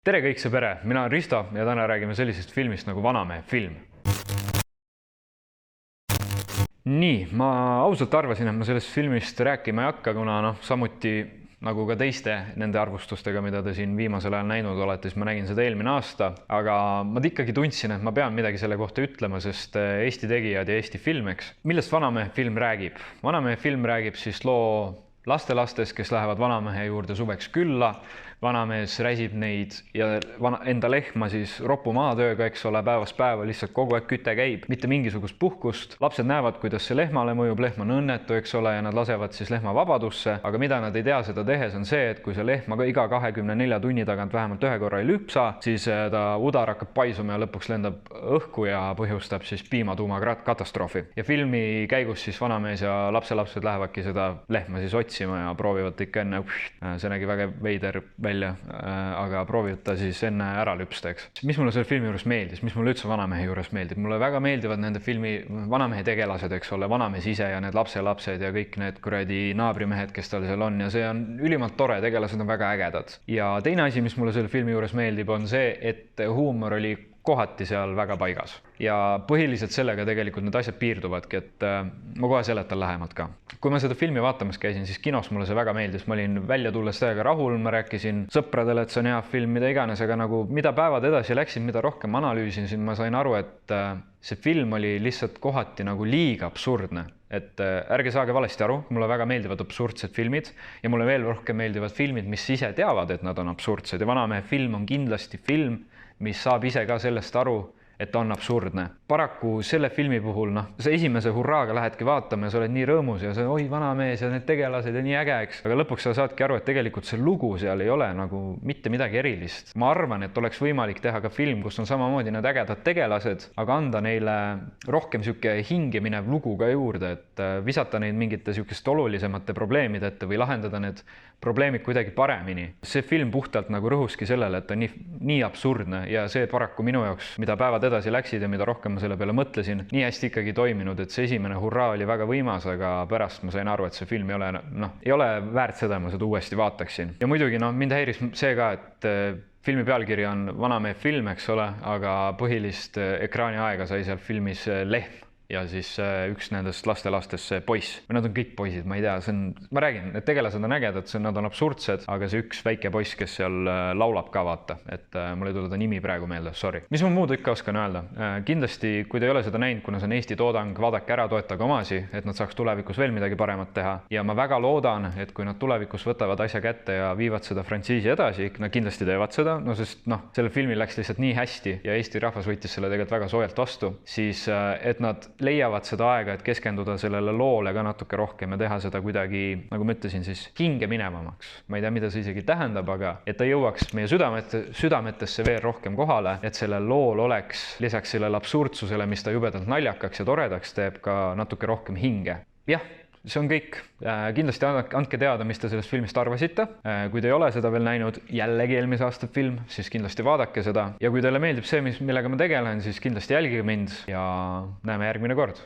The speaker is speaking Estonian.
Tere kõik see pere, mina olen Risto ja täna räägime sellisest filmist nagu Vanamehe film. Nii, ma ausalt arvasin, et ma sellest filmist rääkima ei hakka, kuna samuti nagu ka teiste nende arvustustega, mida te siin viimasel ajal näinud olete, siis ma nägin seda eelmine aasta, aga ma ikkagi tundsin, et ma pean midagi selle kohta ütlema, sest Eesti tegijad ja Eesti film, eks. Millest Vanamehe film räägib? Vanamehe film räägib siis loo lastelastest, kes lähevad vanamehe juurde suveks külla. Vanamees räsib neid ja enda lehma siis ropu maatööga, eks ole, päevast päeva lihtsalt kogu aeg küte käib, mitte mingisugust puhkust. Lapsed näevad, kuidas see lehmale mõjub, lehm on õnnetu, eks ole, ja nad lasevad siis lehma vabadusse. Aga mida nad ei tea seda tehes on see, et kui see lehma iga 24 tunni tagant vähemalt ühe korra ei lüpsa, siis ta udar hakkab paisuma ja lõpuks lendab õhku ja põhjustab siis piimatuumakatastroofi. Ja filmi käigus siis vanamees ja lapselapsed lähevadki seda lehma siis otsima ja proovivad ikka enne, see nägi väga veider välja, aga proovivad ta siis enne ära lüpsta, eks. Mis mulle selle filmi juures meeldis, mis mulle üldse Vanamehe juures meeldib? Mulle väga meeldivad nende filmi vanamehe tegelased, eks ole, vanamees ise ja need lapselapsed ja kõik need kuradi naabrimehed, kes tal seal on, ja see on ülimalt tore, tegelased on väga ägedad. Ja teine asi, mis mulle selle filmi juures meeldib, on see, et huumor oli kohati seal väga paigas. Ja põhiliselt sellega tegelikult need asjad piirduvadki, et ma kohe seletan lähemalt ka. Kui ma seda filmi vaatamas käisin, siis kinos mulle see väga meeldis. Ma olin välja tulles täiega rahul, ma rääkisin sõpradele, et see on hea film, mida iganes, aga nagu mida päevad edasi läksid, mida rohkem analüüsin, siis ma sain aru, et see film oli lihtsalt kohati nagu liiga absurdne. Et ärge saage valesti aru, mulle väga meeldivad absurdsed filmid ja mulle veel rohkem meeldivad filmid, mis ise teavad, et nad on absurdsed, ja Vanamehe film on kindlasti film, mis saab ise ka sellest aru, et ta on absurdne. Paraku selle filmi puhul, sa esimese hurraaga lähedki vaatama ja sa oled nii rõõmus ja sa oi vanamees ja need tegelased ja nii äge, eks. Aga lõpuks sa saadki aru, et tegelikult see lugu seal ei ole nagu mitte midagi erilist. Ma arvan, et oleks võimalik teha ka film, kus on samamoodi need ägedad tegelased, aga anda neile rohkem siuke hinge minev lugu ka juurde, et visata neid mingite siukeste olulisemate probleemide ette või lahendada need probleemid kuidagi paremini. See film puhtalt nagu rõhuski sellele, et ta on nii absurdne ja see paraku minu jaoks, mida päevad edasi läksid ja mida rohkem ma selle peale mõtlesin, nii hästi ikkagi toiminud, et see esimene hurraa oli väga võimas, aga pärast ma sain aru, et see film ei ole väärt seda, ma seda uuesti vaataksin. Ja muidugi mind häiris see ka, et filmi pealkiri on Vanamehe film, eks ole, aga põhilist ekraaniaega sai seal filmis lehm. Ja siis üks nendest lastelastest see poiss. Või nad on kõik poisid, ma ei tea, ma räägin, need tegelased on ägedad, nad on absurdsed, aga see üks väike poiss, kes seal laulab ka vaata, et mul ei tule ta nimi praegu meelde, sorry. Mis ma muud ikka oskan öelda? Kindlasti, kui te ei ole seda näinud, kuna see on Eesti toodang, vaadake ära, toetage omasi, et nad saaks tulevikus veel midagi paremat teha. Ja ma väga loodan, et kui nad tulevikus võtavad asja kätte ja viivad seda frantsiisi edasi, nad kindlasti teevad seda, sest selle filmi läks lihtsalt nii hästi ja Eesti rahvas võttis selle tegelikult väga soojalt vastu, siis et nad leiavad seda aega, et keskenduda sellele loole ka natuke rohkem ja teha seda kuidagi, nagu ma ütlesin, siis hinge minevamaks. Ma ei tea, mida see isegi tähendab, aga et ta jõuaks meie südametesse veel rohkem kohale, et sellel lool oleks lisaks sellele absurdsusele, mis ta jubedalt naljakaks ja toredaks teeb, ka natuke rohkem hinge. Jah, see on kõik. Kindlasti andke teada, mis te sellest filmist arvasite. Kui te ei ole seda veel näinud, jällegi eelmise aasta film, siis kindlasti vaadake seda. Ja kui teile meeldib see, millega ma tegelen, siis kindlasti jälgige mind ja näeme järgmine kord.